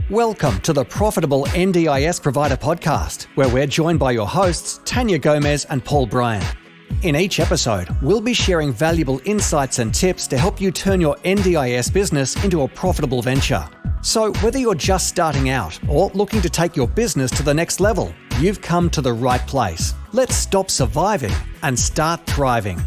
Welcome to the Profitable NDIS Provider Podcast, where we're joined by your hosts, Tania Gomez and Paul Bryan. In each episode, we'll be sharing valuable insights and tips to help you turn your NDIS business into a profitable venture. So whether you're just starting out or looking to take your business to the next level, you've come to the right place. Let's stop surviving and start thriving.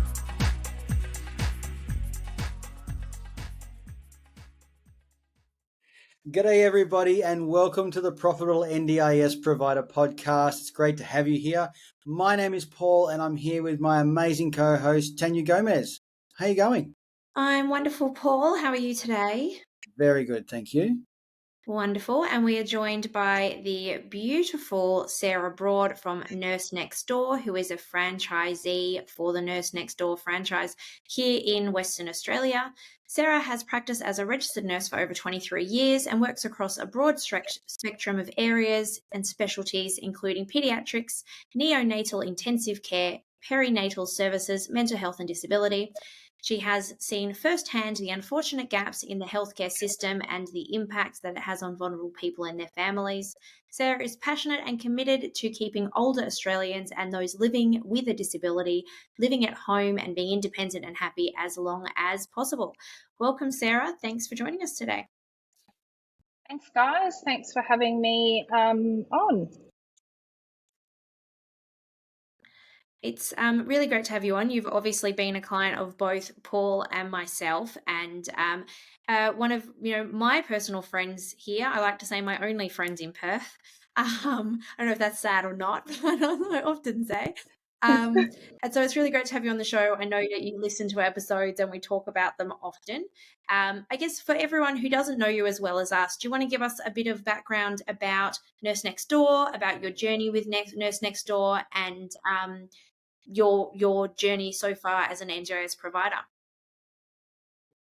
G'day everybody and welcome to the Profitable NDIS Provider Podcast. It's great to have you here. My name is Paul and I'm here with my amazing co-host Tania Gomez. How are you going? I'm wonderful, Paul. How are you today? Very good, thank you. Wonderful. And we are joined by the beautiful Sarah Broad from Nurse Next Door, who is a franchisee for the Nurse Next Door franchise here in Western Australia. Sarah has practiced as a registered nurse for over 23 years and works across a broad spectrum of areas and specialties, including pediatrics, neonatal intensive care, perinatal services, mental health and disability. She has seen firsthand the unfortunate gaps in the healthcare system and the impact that it has on vulnerable people and their families. Sarah is passionate and committed to keeping older Australians and those living with a disability living at home and being independent and happy as long as possible. Welcome, Sarah. Thanks for joining us today. Thanks, guys. Thanks for having me on. It's really great to have you on. You've obviously been a client of both Paul and myself, and one of my personal friends here. I like to say my only friends in Perth. I don't know if that's sad or not, but I often say. And so it's really great to have you on the show. I know that you listen to episodes and we talk about them often. I guess for everyone who doesn't know you as well as us, do you want to give us a bit of background about Nurse Next Door, about your journey with Nurse Next Door, and your journey so far as an NDIS provider?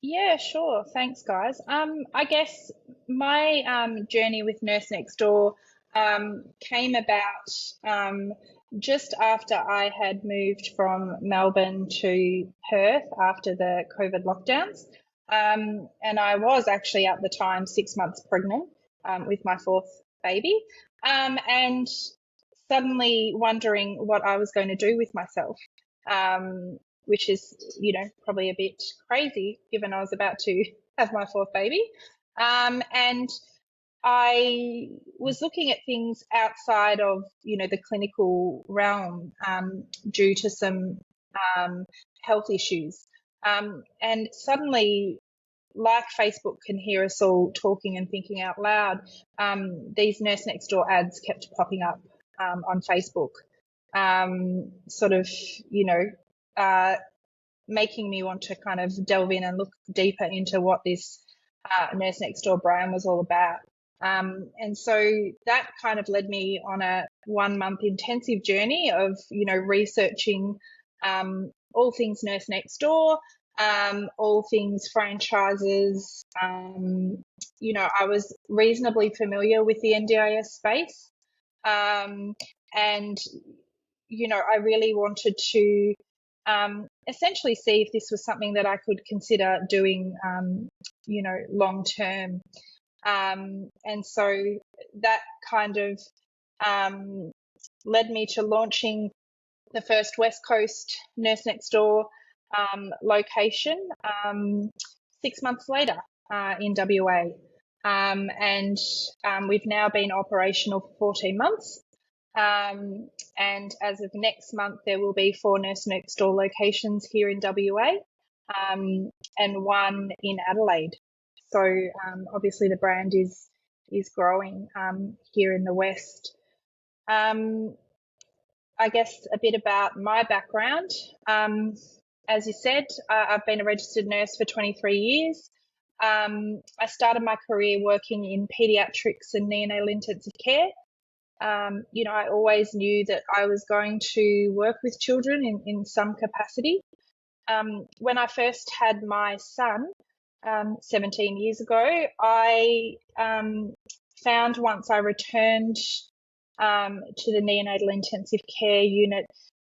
Yeah, sure. Thanks, guys. I guess my journey with Nurse Next Door came about just after I had moved from Melbourne to Perth after the COVID lockdowns. And I was actually at the time 6 months pregnant with my fourth baby. And suddenly wondering what I was going to do with myself, which is, probably a bit crazy given I was about to have my fourth baby. And I was looking at things outside of, the clinical realm due to some health issues. And suddenly, like Facebook can hear us all talking and thinking out loud, these Nurse Next Door ads kept popping up on Facebook, making me want to kind of delve in and look deeper into what this Nurse Next Door brand was all about. And so that kind of led me on a 1 month intensive journey of, researching all things Nurse Next Door, all things franchises. I was reasonably familiar with the NDIS space. And, I really wanted to essentially see if this was something that I could consider doing, long term. And so that kind of led me to launching the first West Coast Nurse Next Door location 6 months later in WA. And we've now been operational for 14 months. And as of next month, there will be 4 Nurse Next Door locations here in WA and 1 in Adelaide. So obviously the brand is growing here in the West. I guess a bit about my background. As you said, I've been a registered nurse for 23 years. I started my career working in pediatrics and neonatal intensive care. I always knew that I was going to work with children in some capacity. When I first had my son 17 years ago, I found once I returned to the neonatal intensive care unit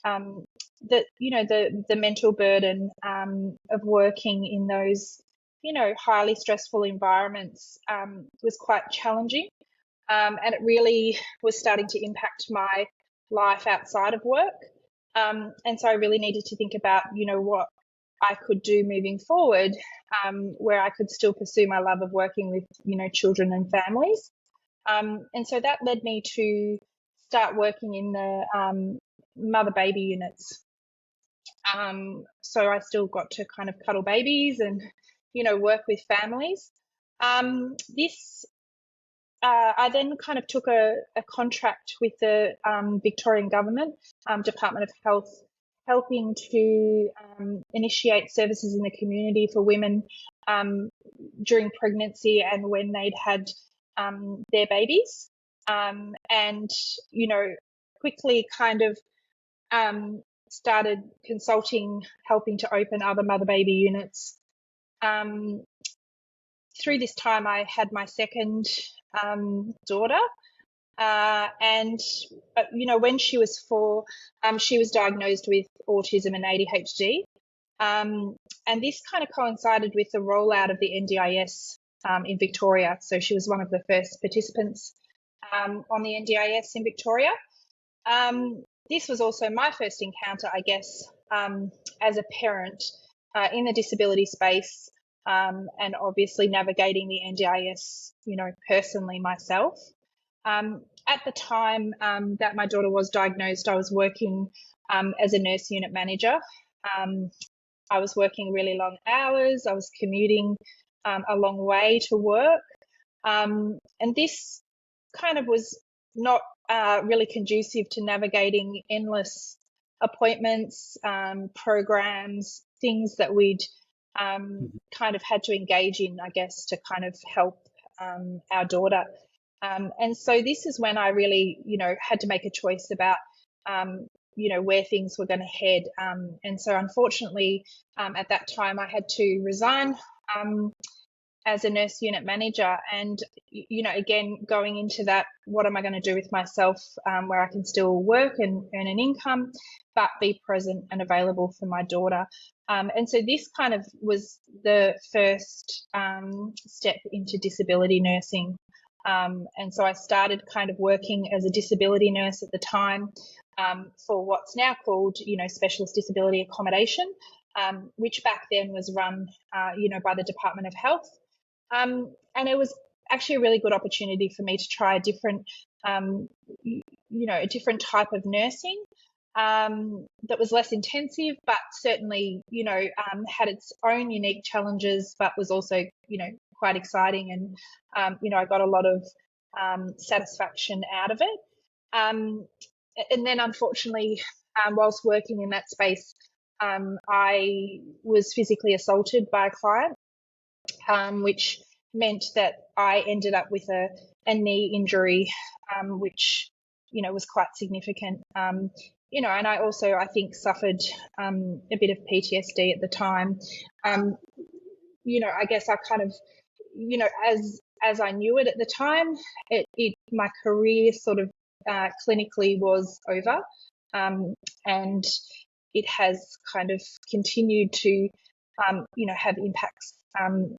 that, the mental burden of working in those highly stressful environments was quite challenging. And it really was starting to impact my life outside of work. And so I really needed to think about, what I could do moving forward, where I could still pursue my love of working with, children and families. And so that led me to start working in the mother-baby units. So I still got to kind of cuddle babies and, work with families. I then kind of took a contract with the Victorian Government, Department of Health, helping to initiate services in the community for women during pregnancy and when they'd had their babies. And, quickly kind of started consulting, helping to open other mother-baby units. Through this time, I had my second daughter, and when she was 4, she was diagnosed with autism and ADHD, and this kind of coincided with the rollout of the NDIS in Victoria. So she was one of the first participants on the NDIS in Victoria. This was also my first encounter, I guess, as a parent in the disability space. And obviously navigating the NDIS, personally myself. At the time that my daughter was diagnosed, I was working as a nurse unit manager. I was working really long hours. I was commuting a long way to work. And this kind of was not really conducive to navigating endless appointments, programs, things that we'd kind of had to engage in, I guess, to kind of help our daughter. And so this is when I really, had to make a choice about, where things were going to head. And so unfortunately, at that time, I had to resign as a nurse unit manager. And, again, going into that, what am I going to do with myself where I can still work and earn an income, but be present and available for my daughter. And so this kind of was the first step into disability nursing. And so I started kind of working as a disability nurse at the time for what's now called, specialist disability accommodation, which back then was run, by the Department of Health. And it was actually a really good opportunity for me to try a different type of nursing that was less intensive, but certainly, had its own unique challenges, but was also, quite exciting. And, I got a lot of satisfaction out of it. And then unfortunately, whilst working in that space, I was physically assaulted by a client, which meant that I ended up with a knee injury, which, was quite significant. And I also, I think, suffered a bit of PTSD at the time. I guess I kind of, as I knew it at the time, my career sort of clinically was over, and it has kind of continued to, have impacts, on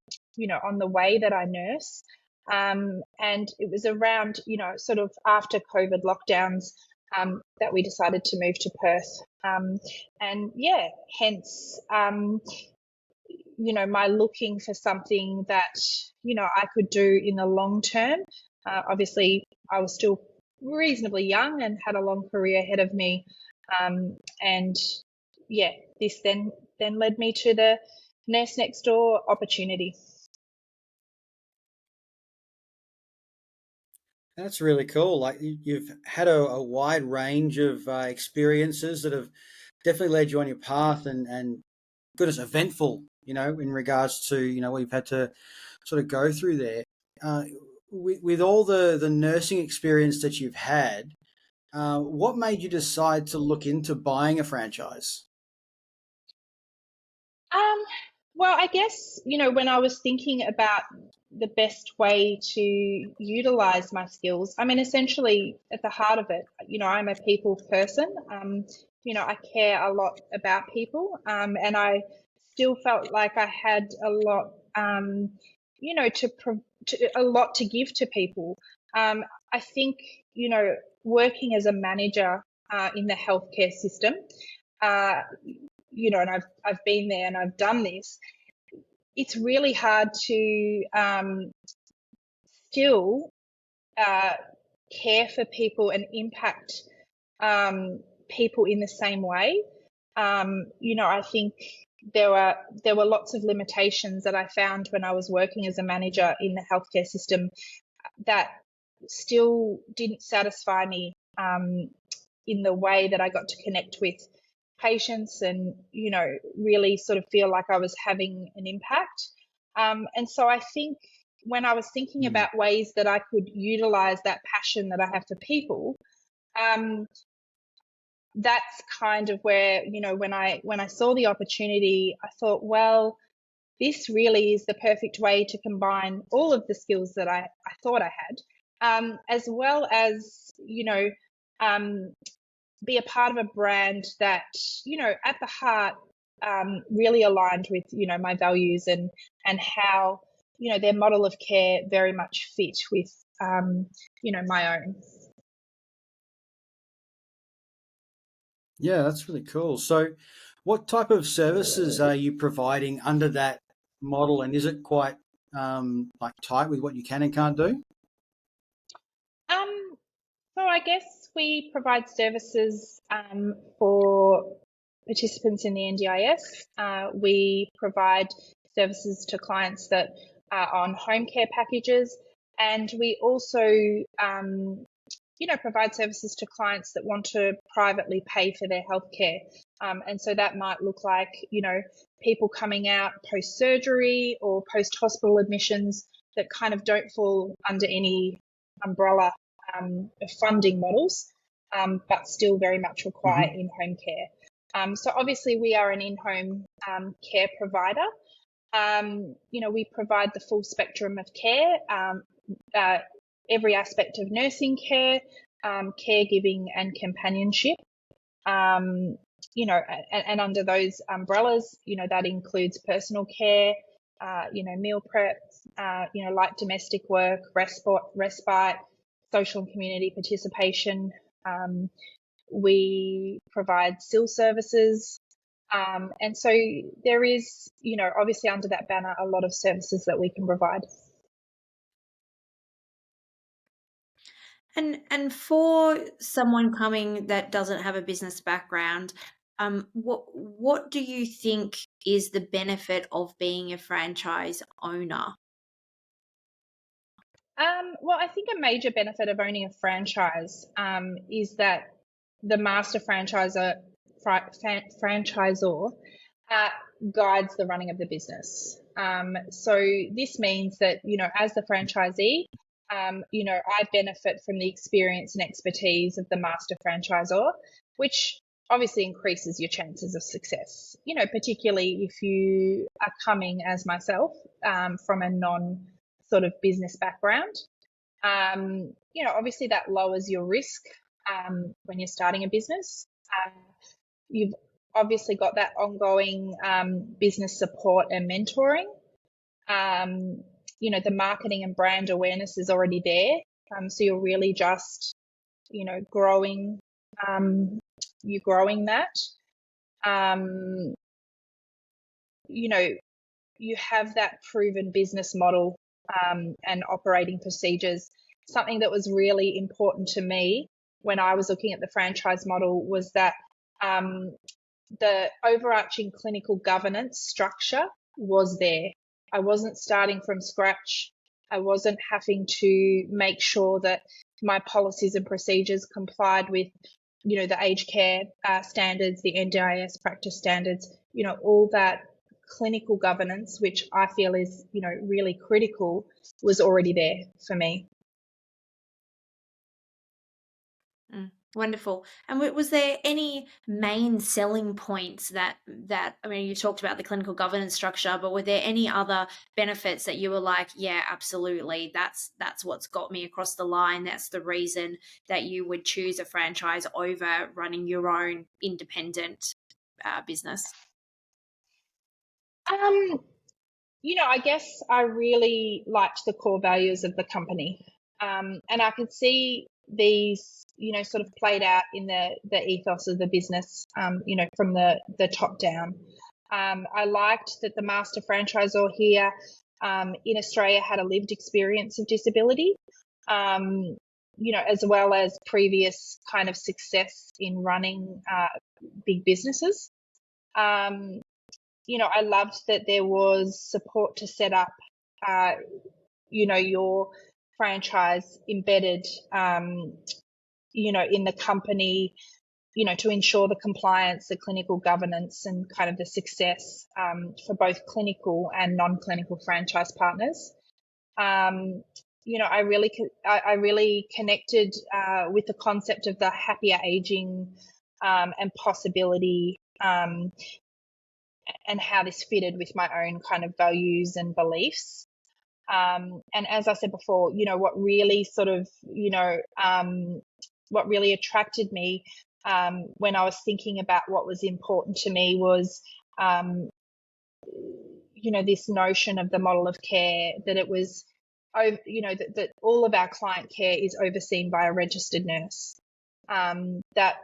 the way that I nurse. And it was around, sort of after COVID lockdowns that we decided to move to Perth. And yeah, hence, my looking for something that, I could do in the long term. Obviously, I was still reasonably young and had a long career ahead of me. And yeah, this then led me to the Nurse Next Door opportunity. That's really cool. Like you've had a wide range of experiences that have definitely led you on your path, and goodness, eventful, in regards to, what you've had to sort of go through there. With all the nursing experience that you've had, what made you decide to look into buying a franchise? Well, I guess, when I was thinking about the best way to utilize my skills, I mean, essentially at the heart of it, I'm a people person. I care a lot about people, and I still felt like I had a lot a lot to give to people. I think, working as a manager in the healthcare system, and I've been there and I've done this, it's really hard to still care for people and impact people in the same way. I think there were lots of limitations that I found when I was working as a manager in the healthcare system that still didn't satisfy me in the way that I got to connect with patients and, really sort of feel like I was having an impact. And so I think when I was thinking about ways that I could utilize that passion that I have for people, that's kind of where, when I saw the opportunity, I thought, well, this really is the perfect way to combine all of the skills that I thought I had, as well as, be a part of a brand that, at the heart, really aligned with, my values and how, their model of care very much fit with, my own. Yeah, that's really cool. So what type of services are you providing under that model, and is it quite like tight with what you can and can't do? So I guess we provide services for participants in the NDIS. We provide services to clients that are on home care packages, and we also provide services to clients that want to privately pay for their healthcare. And so that might look like, people coming out post-surgery or post-hospital admissions that kind of don't fall under any umbrella of funding models, but still very much require in-home care. So obviously we are an in-home care provider. We provide the full spectrum of care, every aspect of nursing care, caregiving and companionship. And under those umbrellas, that includes personal care, meal prep, light domestic work, respite, social and community participation. We provide SIL services. And so there is, obviously under that banner, a lot of services that we can provide. And for someone coming that doesn't have a business background, what do you think is the benefit of being a franchise owner? Well, I think a major benefit of owning a franchise is that the master franchisor guides the running of the business. So this means that, as the franchisee, I benefit from the experience and expertise of the master franchisor, which obviously increases your chances of success, particularly if you are coming as myself from a non sort of business background. Obviously that lowers your risk when you're starting a business. You've obviously got that ongoing business support and mentoring. The marketing and brand awareness is already there. So you're really just, growing that. You have that proven business model and operating procedures. Something that was really important to me when I was looking at the franchise model was that the overarching clinical governance structure was there. I wasn't starting from scratch. I wasn't having to make sure that my policies and procedures complied with, the aged care standards, the NDIS practice standards, all that clinical governance, which I feel is, really critical, was already there for me. Wonderful. And was there any main selling points that I mean, you talked about the clinical governance structure, but were there any other benefits that you were like, yeah, absolutely, that's what's got me across the line, that's the reason that you would choose a franchise over running your own independent business? I guess I really liked the core values of the company. And I could see these, sort of played out in the ethos of the business, from the top down. I liked that the master franchisor here in Australia had a lived experience of disability, as well as previous kind of success in running big businesses. I loved that there was support to set up, your franchise embedded, in the company, to ensure the compliance, the clinical governance, and kind of the success for both clinical and non-clinical franchise partners. I really connected with the concept of the happier aging and possibility, and how this fitted with my own kind of values and beliefs. And as I said before, what really sort of, what really attracted me when I was thinking about what was important to me was, this notion of the model of care, that it was, that all of our client care is overseen by a registered nurse. That,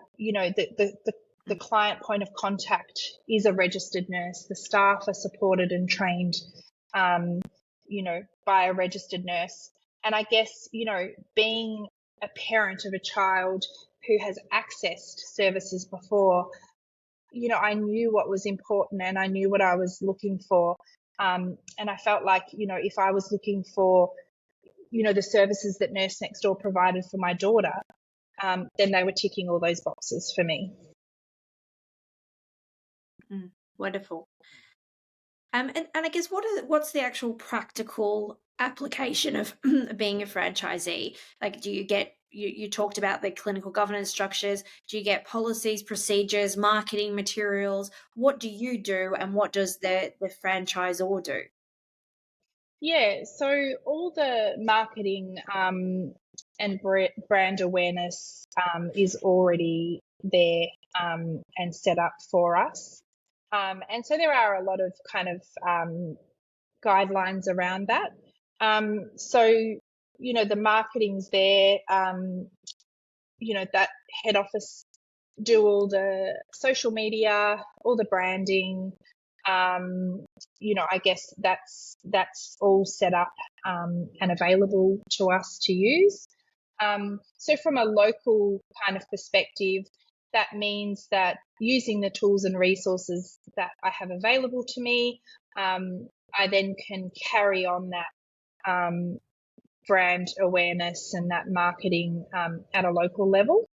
the client point of contact is a registered nurse. The staff are supported and trained, by a registered nurse. And I guess, being a parent of a child who has accessed services before, I knew what was important and I knew what I was looking for. And I felt like, if I was looking for, the services that Nurse Next Door provided for my daughter, then they were ticking all those boxes for me. Wonderful. And I guess what's the actual practical application of being a franchisee? Like, do you get you talked about the clinical governance structures? Do you get policies, procedures, marketing materials? What do you do, and what does the franchisor do? Yeah, so all the marketing and brand awareness is already there and set up for us. And so there are a lot of kind of guidelines around that. So, the marketing's there, that head office do all the social media, all the branding. I guess that's all set up and available to us to use. So from a local kind of perspective, that means that using the tools and resources that I have available to me, I then can carry on that brand awareness and that marketing at a local level.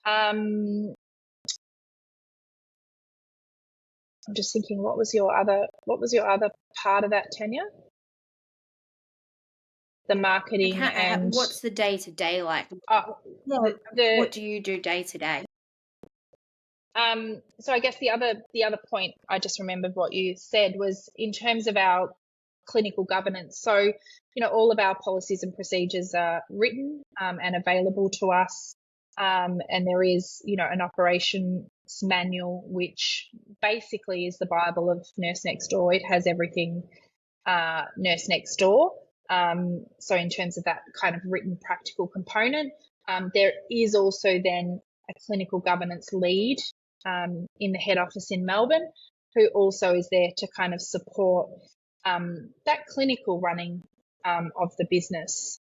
I'm just thinking, what was your other part of that, Tania? The marketing and what's the day-to-day like? What do you do day to day? So I guess the other point I just remembered what you said was in terms of our clinical governance. So, all of our policies and procedures are written and available to us. And there is, an operations manual, which basically is the Bible of Nurse Next Door. It has everything Nurse Next Door. So in terms of that kind of written practical component, there is also then a clinical governance lead in the head office in Melbourne, who also is there to kind of support that clinical running of the business.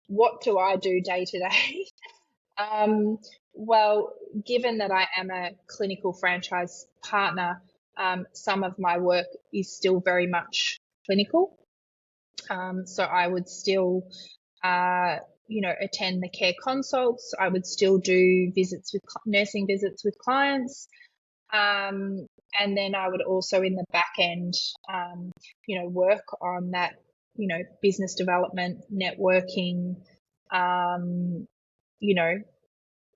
What do I do day to day? Well, given that I am a clinical franchise partner, some of my work is still very much clinical. So I would still, attend the care consults. I would still do nursing visits with clients. And then I would also in the back end, work on that, business development, networking,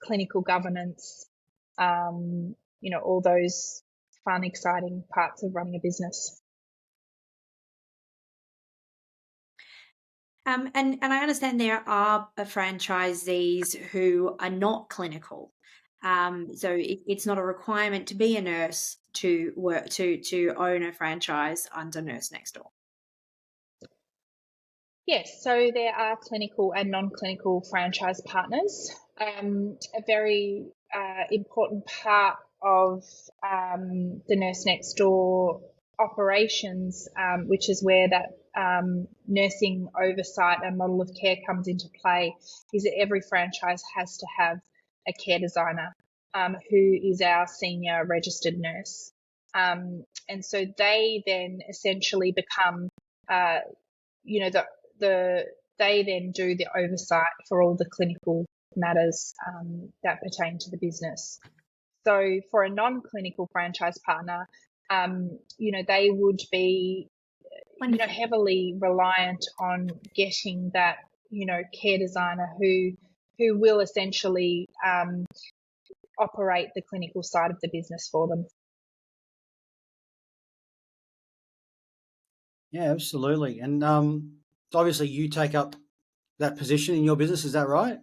clinical governance, all those fun, exciting parts of running a business. And I understand there are franchisees who are not clinical. So it's not a requirement to be a nurse to work to own a franchise under Nurse Next Door. Yes, so there are clinical and non-clinical franchise partners. A very important part of the Nurse Next Door operations, which is where that nursing oversight and model of care comes into play, is that every franchise has to have a care designer who is our senior registered nurse. And so they then essentially become, they then do the oversight for all the clinical matters that pertain to the business. So for a non-clinical franchise partner, they would be, heavily reliant on getting that, care designer who will essentially operate the clinical side of the business for them. Yeah, absolutely. And obviously you take up that position in your business, is that right?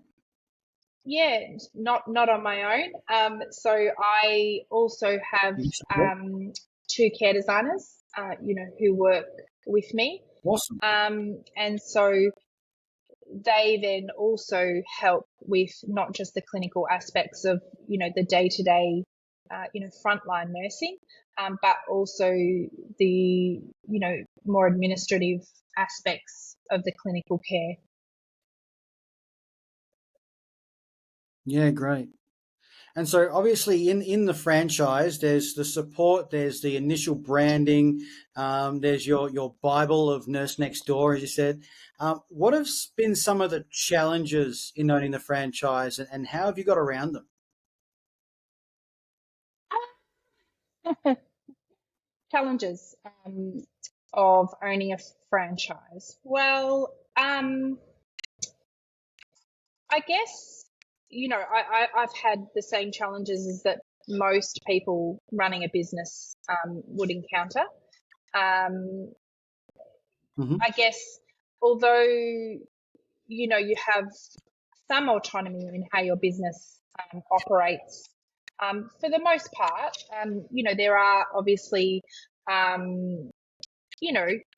Yeah, not on my own. So I also have two care designers, who work with me. Awesome. And so they then also help with not just the clinical aspects of, the day-to-day, frontline nursing, but also the, more administrative aspects of the clinical care. Yeah, great. And so obviously in the franchise, there's the support, there's the initial branding, there's your Bible of Nurse Next Door, as you said. What have been some of the challenges in owning the franchise, and how have you got around them? Challenges of owning a franchise. Well, I guess, I've had the same challenges as that most people running a business would encounter. I guess, although, you have some autonomy in how your business operates, for the most part, there are obviously,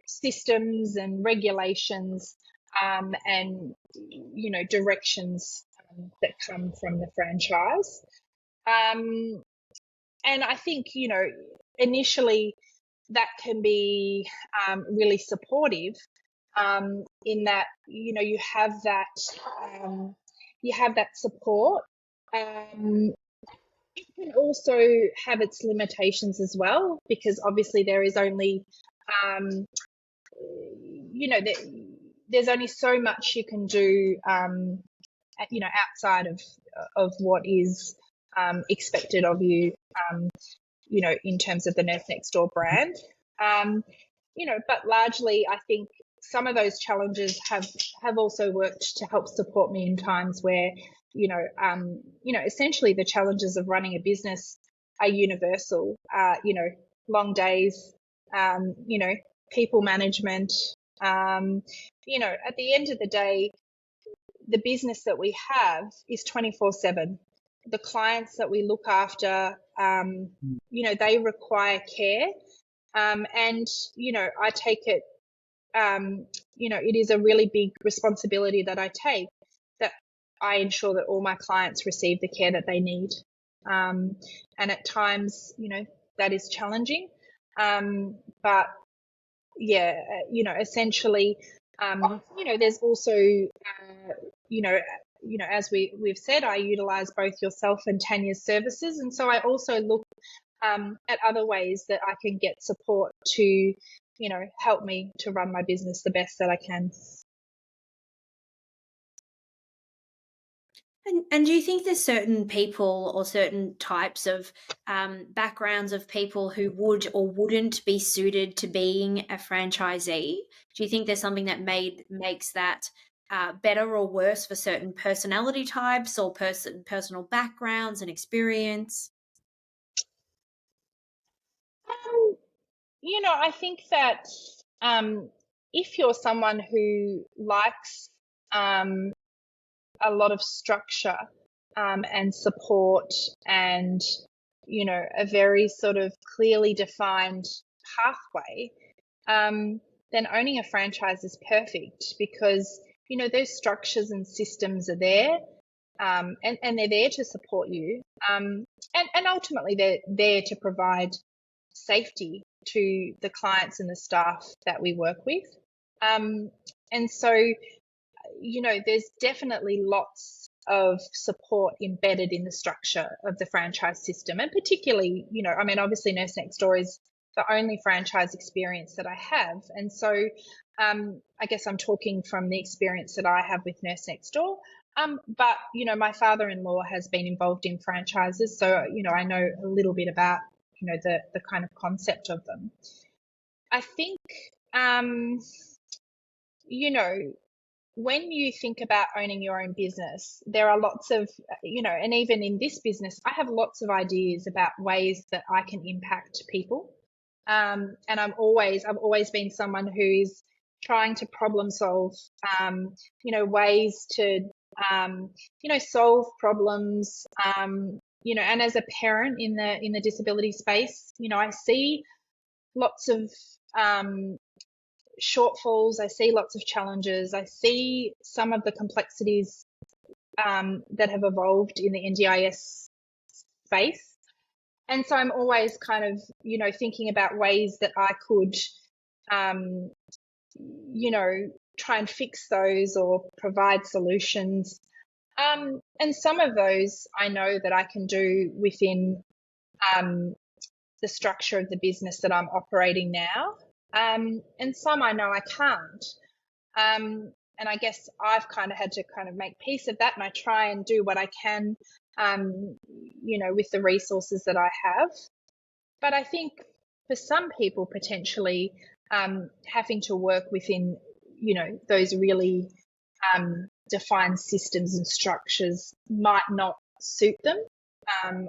systems and regulations and, directions that come from the franchise. And I think, initially that can be really supportive in that, you have that support. It can also have its limitations as well, because obviously there is only, there's only so much you can do, outside of what is expected of you, in terms of the Nurse Next Door brand. But largely, I think some of those challenges have also worked to help support me in times where, essentially the challenges of running a business are universal. Long days, people management. At the end of the day, the business that we have is 24/7. The clients that we look after, they require care. And, I take it, it is a really big responsibility that I take, that I ensure that all my clients receive the care that they need. And at times, that is challenging. But yeah, essentially, there's also, as we've said, I utilize both yourself and Tania's services. And so I also look at other ways that I can get support to, help me to run my business the best that I can. And do you think there's certain people or certain types of backgrounds of people who would or wouldn't be suited to being a franchisee? Do you think there's something that makes that better or worse for certain personality types or personal backgrounds and experience? I think that if you're someone who likes a lot of structure, and support and, a very sort of clearly defined pathway, then owning a franchise is perfect because, those structures and systems are there, and they're there to support you. And ultimately they're there to provide safety to the clients and the staff that we work with. And so, there's definitely lots of support embedded in the structure of the franchise system. And particularly, obviously Nurse Next Door is the only franchise experience that I have. And so I guess I'm talking from the experience that I have with Nurse Next Door. But, my father-in-law has been involved in franchises. So, I know a little bit about, the kind of concept of them. I think, when you think about owning your own business, there are lots of, and even in this business, I have lots of ideas about ways that I can impact people. And I've always been someone who is trying to problem solve, ways to, solve problems, and as a parent in the disability space, I see lots of, shortfalls. I see lots of challenges. I see some of the complexities that have evolved in the NDIS space. And so I'm always kind of, thinking about ways that I could, try and fix those or provide solutions. And some of those I know that I can do within the structure of the business that I'm operating now. And some I know I can't. And I guess I've kind of had to kind of make peace of that, and I try and do what I can, with the resources that I have. But I think for some people, potentially having to work within, those really defined systems and structures might not suit them,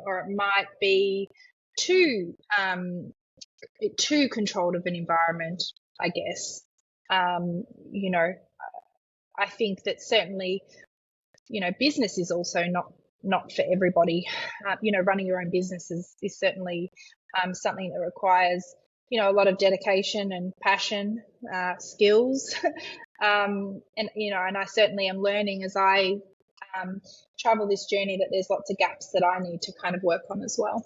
or it might be too controlled of an environment, I guess. I think that certainly, business is also not for everybody. Running your own business is certainly something that requires, a lot of dedication and passion, skills. And I certainly am learning as I travel this journey that there's lots of gaps that I need to kind of work on as well.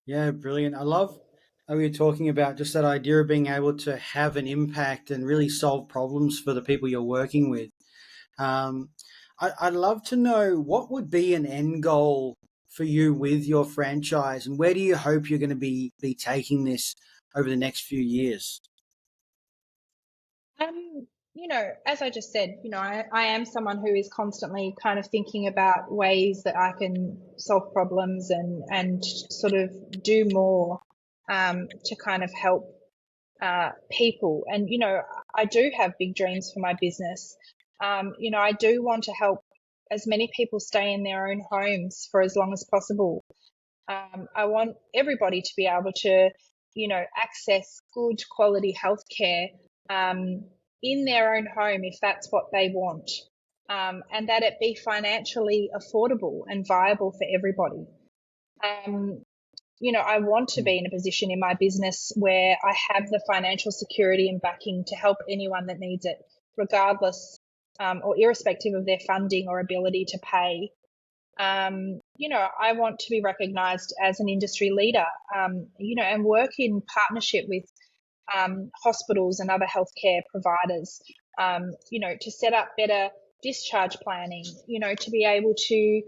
Yeah, brilliant. I love how you're talking about just that idea of being able to have an impact and really solve problems for the people you're working with. I'd love to know what would be an end goal for you with your franchise, and where do you hope you're going to be taking this over the next few years? As I just said, I am someone who is constantly kind of thinking about ways that I can solve problems and sort of do more to kind of help people. And, I do have big dreams for my business. I do want to help as many people stay in their own homes for as long as possible. I want everybody to be able to, access good quality healthcare in their own home if that's what they want, and that it be financially affordable and viable for everybody. I want to be in a position in my business where I have the financial security and backing to help anyone that needs it, regardless or irrespective of their funding or ability to pay. I want to be recognised as an industry leader, and work in partnership with hospitals and other healthcare providers, to set up better discharge planning, to be able to,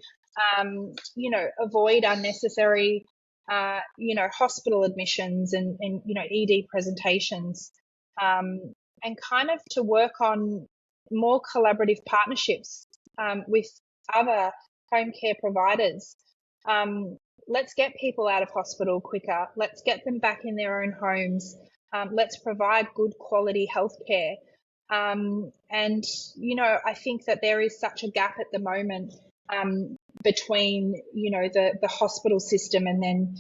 avoid unnecessary, hospital admissions and ED presentations, and kind of to work on more collaborative partnerships with other home care providers. Let's get people out of hospital quicker. Let's get them back in their own homes. Let's provide good quality healthcare. And, I think that there is such a gap at the moment between, the hospital system and then,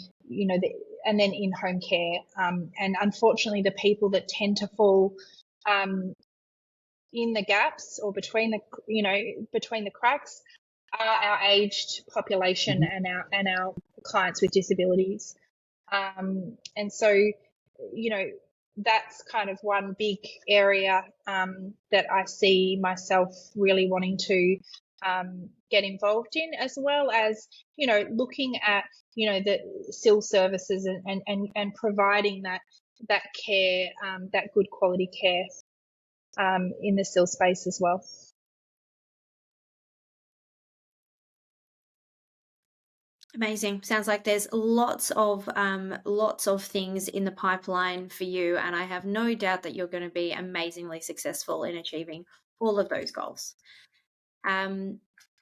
and then in-home care. And unfortunately, the people that tend to fall in the gaps or between the cracks are our aged population and our clients with disabilities. And so, that's kind of one big area that I see myself really wanting to get involved in, as well as, looking at, the SIL services and providing that care, that good quality care in the SIL space as well. Amazing. Sounds like there's lots of things in the pipeline for you, and I have no doubt that you're going to be amazingly successful in achieving all of those goals.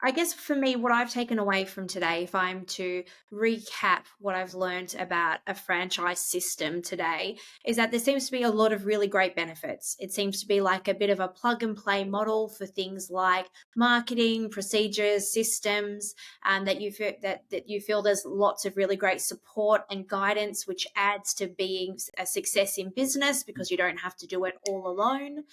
I guess for me, what I've taken away from today, if I'm to recap what I've learned about a franchise system today, is that there seems to be a lot of really great benefits. It seems to be like a bit of a plug and play model for things like marketing, procedures, systems, that you feel there's lots of really great support and guidance, which adds to being a success in business because you don't have to do it all alone.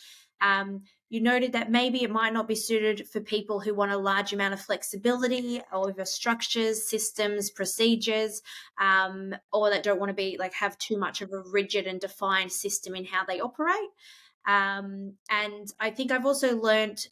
You noted that maybe it might not be suited for people who want a large amount of flexibility over structures, systems, procedures, or that don't want to be have too much of a rigid and defined system in how they operate. And I think I've also learned,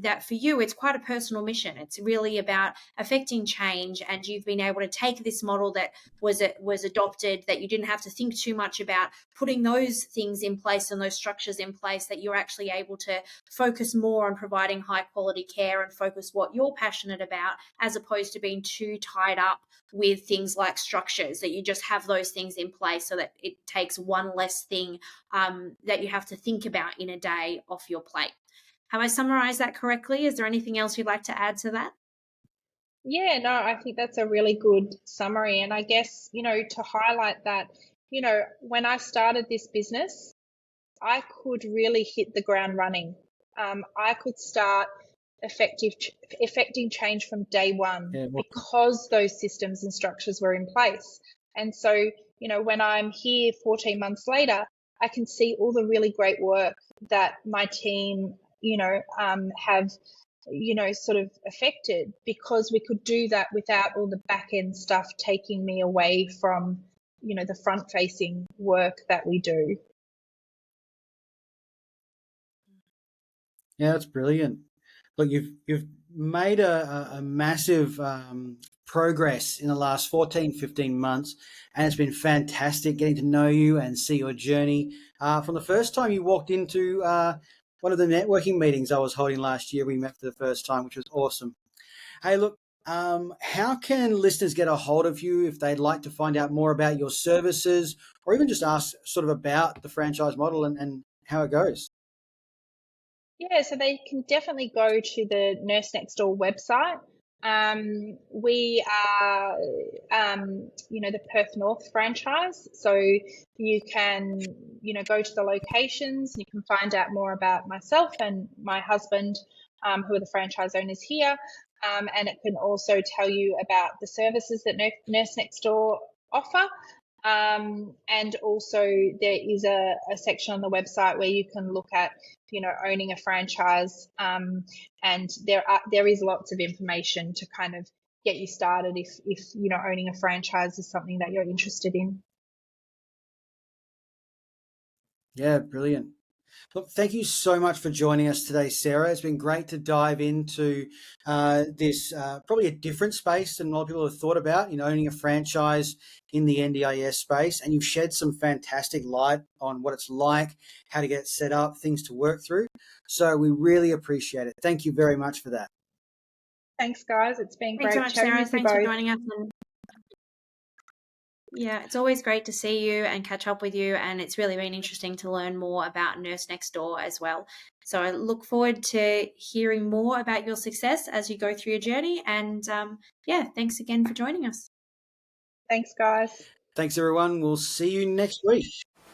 that for you, it's quite a personal mission. It's really about affecting change, and you've been able to take this model that was adopted, that you didn't have to think too much about putting those things in place and those structures in place, that you're actually able to focus more on providing high quality care and focus what you're passionate about, as opposed to being too tied up with things like structures, that you just have those things in place so that it takes one less thing that you have to think about in a day off your plate. Have I summarized that correctly? Is there anything else you'd like to add to that? Yeah, no, I think that's a really good summary. And I guess, to highlight that, when I started this business, I could really hit the ground running. I could start affecting change from day one because those systems and structures were in place. And so, when I'm here 14 months later, I can see all the really great work that my team, have, sort of affected, because we could do that without all the back end stuff taking me away from, the front facing work that we do. Yeah, that's brilliant. Look, you've made a massive progress in the last 14, 15 months, and it's been fantastic getting to know you and see your journey. From the first time you walked into one of the networking meetings I was holding last year, we met for the first time, which was awesome. Hey, look, how can listeners get a hold of you if they'd like to find out more about your services, or even just ask sort of about the franchise model and how it goes? Yeah, so they can definitely go to the Nurse Next Door website. We are, the Perth North franchise. So you can, go to the locations, and you can find out more about myself and my husband, who are the franchise owners here. And it can also tell you about the services that Nurse Next Door offer. And also there is a section on the website where you can look at, owning a franchise. And there is lots of information to kind of get you started if owning a franchise is something that you're interested in. Yeah, brilliant. Look, thank you so much for joining us today, Sarah. It's been great to dive into this probably a different space than a lot of people have thought about, owning a franchise in the NDIS space. And you've shed some fantastic light on what it's like, how to get it set up, things to work through. So we really appreciate it. Thank you very much for that. Thanks, guys. It's been great. Thanks so much, Sarah. Thanks for joining us. Yeah, it's always great to see you and catch up with you, and it's really been interesting to learn more about Nurse Next Door as well. So I look forward to hearing more about your success as you go through your journey, and thanks again for joining us. Thanks, guys. Thanks, everyone. We'll see you next week.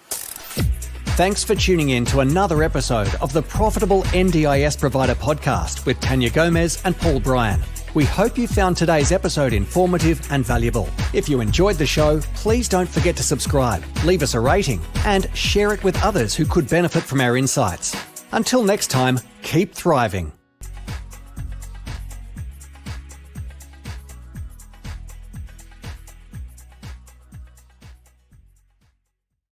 Thanks for tuning in to another episode of the Profitable NDIS Provider podcast with Tania Gomez and Paul Bryan. We hope you found today's episode informative and valuable. If you enjoyed the show, please don't forget to subscribe, leave us a rating, and share it with others who could benefit from our insights. Until next time, keep thriving.